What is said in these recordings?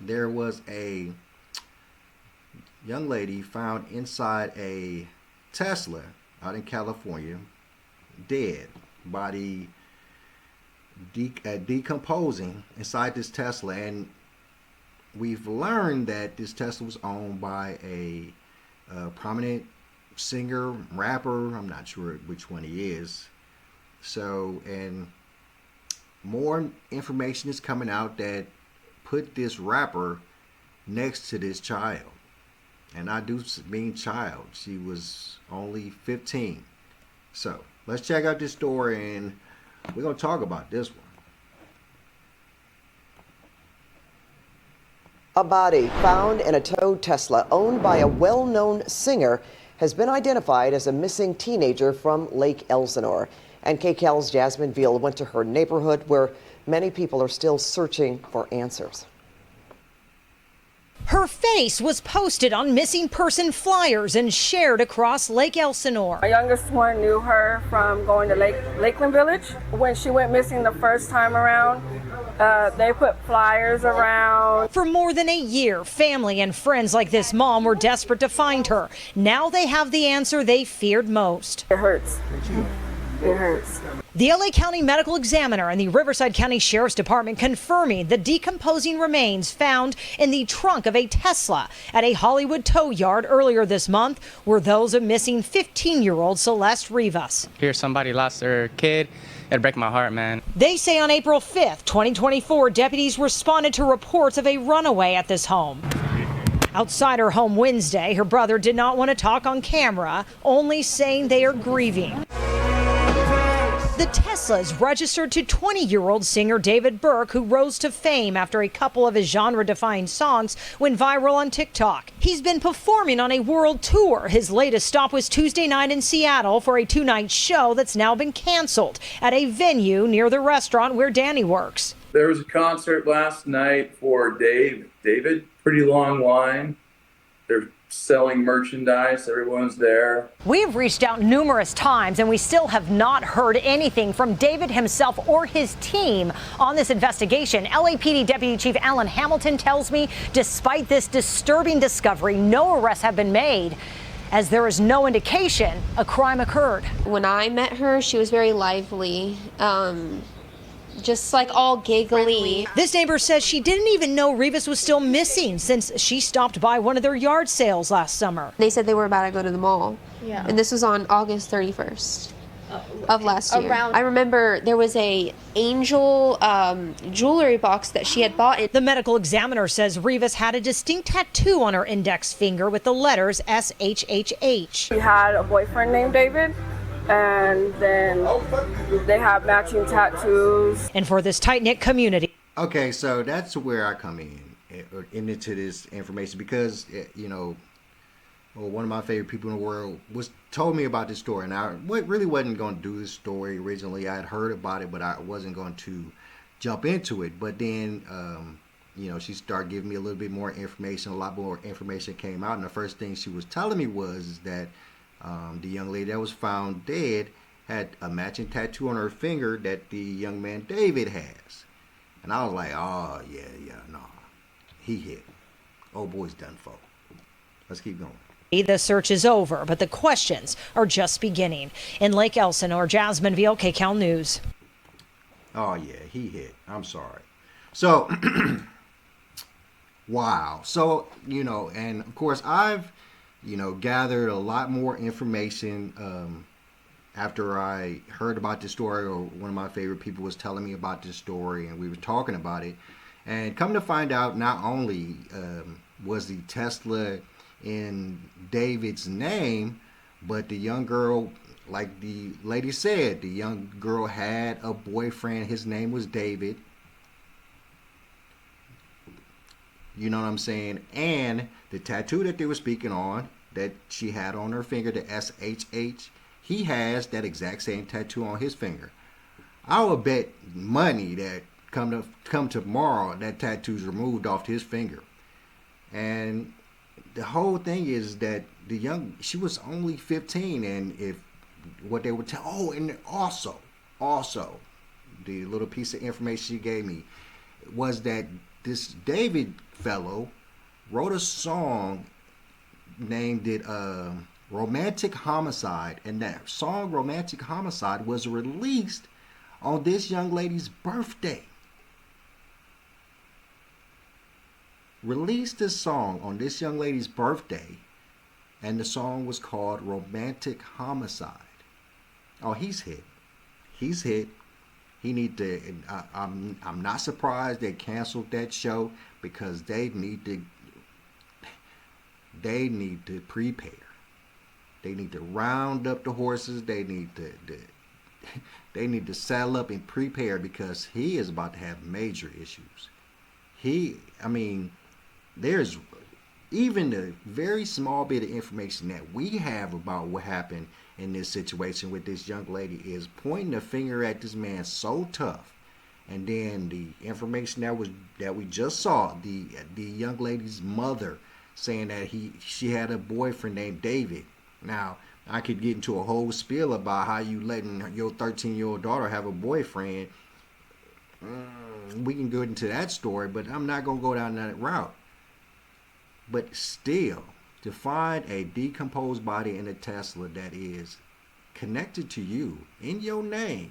there was a young lady found inside a Tesla out in California, dead, body decomposing inside this Tesla. And we've learned that this Tesla was owned by a prominent singer, rapper. I'm not sure which one he is. So, and more information is coming out that put this rapper next to this child. And I do mean child. She was only 15. So, let's check out this story and we're going to talk about this one. A body found in a towed Tesla owned by a well-known singer has been identified as a missing teenager from Lake Elsinore. And KCAL's Jasmine Veal went to her neighborhood where many people are still searching for answers. Her face was posted on missing person flyers and shared across Lake Elsinore. My youngest one knew her from going to Lakeland Village. When she went missing the first time around, they put flyers around. For more than a year, family and friends like this mom were desperate to find her. Now they have the answer they feared most. It hurts. It hurts. The LA County Medical Examiner and the Riverside County Sheriff's Department confirming the decomposing remains found in the trunk of a Tesla at a Hollywood tow yard earlier this month were those of missing 15-year-old Celeste Rivas. Hear somebody lost their kid, it'd break my heart, man. They say on April 5th, 2024, deputies responded to reports of a runaway at this home. Outside her home Wednesday, her brother did not want to talk on camera, only saying they are grieving. The Tesla is registered to 20-year-old singer David Burke, who rose to fame after a couple of his genre-defining songs went viral on TikTok. He's been performing on a world tour. His latest stop was Tuesday night in Seattle for a two-night show that's now been canceled at a venue near the restaurant where Danny works. There was a concert last night for David, pretty long line. They're selling merchandise, everyone's there. We have reached out numerous times and we still have not heard anything from David himself or his team on this investigation. LAPD Deputy Chief Alan Hamilton tells me despite this disturbing discovery, no arrests have been made, as there is no indication a crime occurred. When I met her, she was very lively. Just like all giggly. This neighbor says she didn't even know Rivas was still missing since she stopped by one of their yard sales last summer. They said they were about to go to the mall. Yeah. And this was on August 31st of last year. I remember there was a angel jewelry box that she had bought. The medical examiner says Rivas had a distinct tattoo on her index finger with the letters SHHH. She had a boyfriend named David. And then they have matching tattoos. And for this tight-knit community. Okay, so that's where I come into this information because, you know, one of my favorite people in the world told me about this story. And I really wasn't going to do this story originally. I had heard about it, but I wasn't going to jump into it. But then, you know, she started giving me a little bit more information. A lot more information came out. And the first thing she was telling me was that the young lady that was found dead had a matching tattoo on her finger that the young man David has. And I was like, oh, yeah, no. He hit. Old boy's done for. Let's keep going. The search is over, but the questions are just beginning. In Lake Elsinore, Jasmine Veal, KCAL News. Oh, yeah, he hit. I'm sorry. So, wow. So, you know, and of course, I've gathered a lot more information after I heard about this story, or one of my favorite people was telling me about this story, and we were talking about it. And come to find out, not only was the Tesla in David's name, but the young girl, like the lady said, the young girl had a boyfriend. His name was David. You know what I'm saying? And the tattoo that they were speaking on, that she had on her finger, the SHH, he has that exact same tattoo on his finger. I would bet money that come tomorrow, that tattoo's removed off his finger. And the whole thing is that she was only 15, and if what they would tell, and also, the little piece of information she gave me was that this David fellow wrote a song, named it Romantic Homicide, and that song Romantic Homicide was released on this young lady's birthday. Released this song on this young lady's birthday, and the song was called Romantic Homicide. Oh, he's hit. He's hit. He need to. I'm not surprised they canceled that show, because they need to prepare. They need to round up the horses. They need to saddle up and prepare, because he is about to have major issues. There's even the very small bit of information that we have about what happened in this situation with this young lady is pointing a finger at this man so tough. And then the information that we just saw, the young lady's mother saying that she had a boyfriend named David. Now, I could get into a whole spiel about how you letting your 13-year-old daughter have a boyfriend. We can go into that story, but I'm not going to go down that route. But still, to find a decomposed body in a Tesla that is connected to you in your name,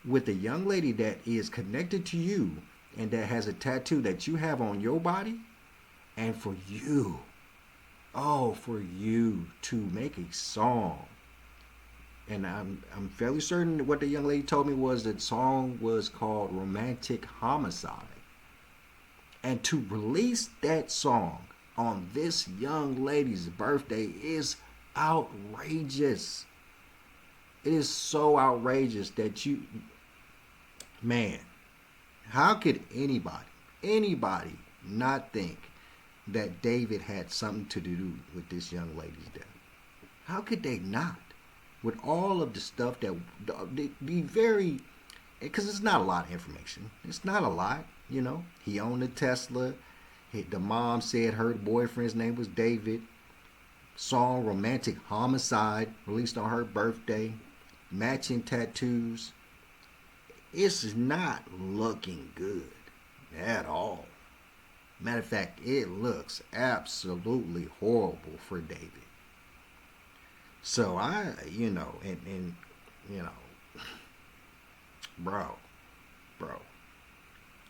with a young lady that is connected to you and that has a tattoo that you have on your body, and for you to make a song. And I'm fairly certain that what the young lady told me was that the song was called Romantic Homicide. And to release that song on this young lady's birthday is outrageous. It is so outrageous that man, how could anybody not think that David had something to do with this young lady's death? How could they not? With all of the stuff that be very, because it's not a lot of information. It's not a lot, He owned a Tesla. The mom said her boyfriend's name was David. Song Romantic Homicide, released on her birthday. Matching tattoos. It's not looking good at all. Matter of fact, it looks absolutely horrible for David. So bro,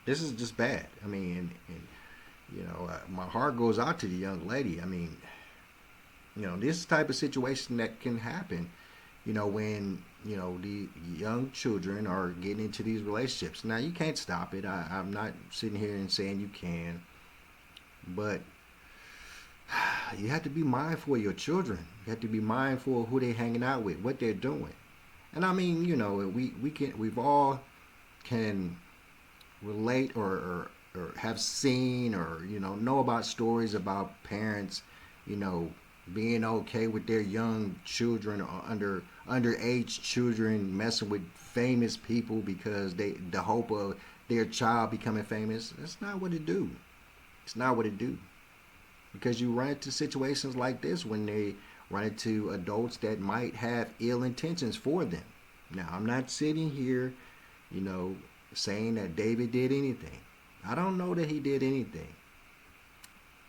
this is just bad. My heart goes out to the young lady. This type of situation that can happen, when, the young children are getting into these relationships. Now, you can't stop it. I'm not sitting here and saying you can, but you have to be mindful of your children. You have to be mindful of who they're hanging out with, what they're doing. And we've all can relate or have seen or know about stories about parents, being okay with their young children or underage children messing with famous people because the hope of their child becoming famous. That's not what it do. It's not what it do. Because you run into situations like this when they run into adults that might have ill intentions for them. Now, I'm not sitting here, saying that David did anything. I don't know that he did anything.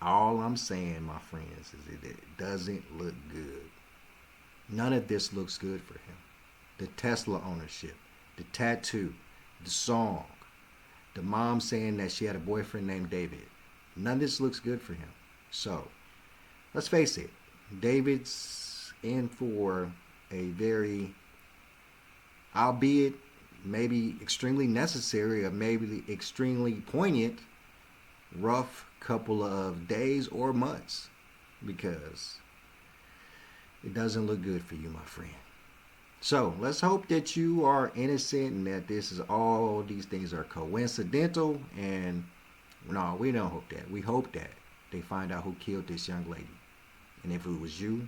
All I'm saying, my friends, is that it doesn't look good. None of this looks good for him. The Tesla ownership, the tattoo, the song, the mom saying that she had a boyfriend named David. None of this looks good for him. So, let's face it, David's in for a very, albeit maybe extremely necessary or maybe extremely poignant, rough couple of days or months, because it doesn't look good for you, my friend. So let's hope that you are innocent and that these things are coincidental. And no, we don't hope that. We hope that they find out who killed this young lady. And if it was you,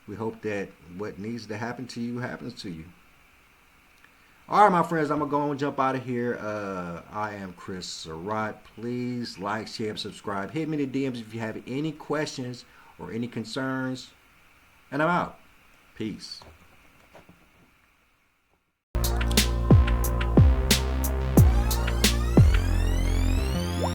we hope that what needs to happen to you happens to you. All right, my friends, I'm going to go and jump out of here. I am Chris Surratt. Please like, share, subscribe. Hit me in the DMs if you have any questions or any concerns. And I'm out. Peace.